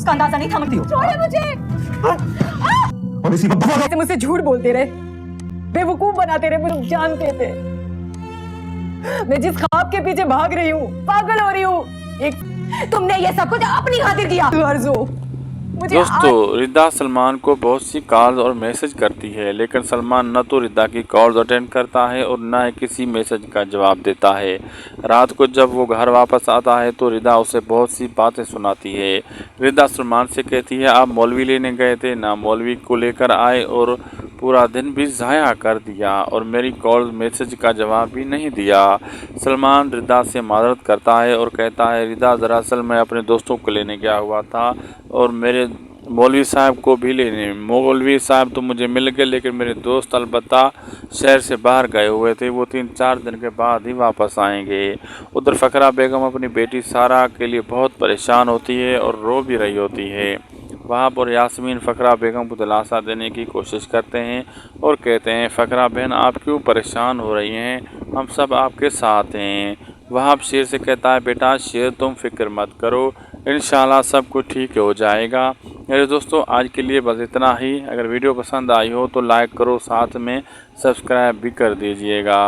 उसका अंदाजा नहीं था। छोड़े मुझे। मुझसे झूठ बोलते रहे, बेवकूफ बनाते रहे, मुझे जानते थे मैं जिस ख्वाब के पीछे भाग रही हूँ, पागल हो रही हूँ। तुमने ये सब कुछ अपनी खातिर किया। दोस्तों, रिदा सलमान को बहुत सी कॉल्स और मैसेज करती है, लेकिन सलमान न तो रिदा की कॉल्स अटेंड करता है और न ही किसी मैसेज का जवाब देता है। रात को जब वो घर वापस आता है तो रिदा उसे बहुत सी बातें सुनाती है। रिदा सलमान से कहती है, आप मौलवी लेने गए थे, ना मौलवी को लेकर आए और पूरा दिन भी ज़ाया कर दिया और मेरी कॉल मैसेज का जवाब भी नहीं दिया। सलमान रिदा से माजरत करता है और कहता है, रिदा दरअसल मैं अपने दोस्तों को लेने गया हुआ था और मेरे मौलवी साहब को भी लेने। मौलवी साहब तो मुझे मिल गए, लेकिन मेरे दोस्त अलबत्ता शहर से बाहर गए हुए थे, वो 3-4 दिन के बाद ही वापस आएंगे। उधर फ़करा बेगम अपनी बेटी सारा के लिए बहुत परेशान होती है और रो भी रही होती है। वहाब और यास्मीन फ़करा बेगम को दिलासा देने की कोशिश करते हैं और कहते हैं, फ़करा बहन आप क्यों परेशान हो रही हैं, हम सब आपके साथ हैं। वहाब शेर से कहता है, बेटा शेर तुम फिक्र मत करो, इंशाल्लाह सब कुछ ठीक हो जाएगा। मेरे दोस्तों, आज के लिए बस इतना ही। अगर वीडियो पसंद आई हो तो लाइक करो, साथ में सब्सक्राइब भी कर दीजिएगा।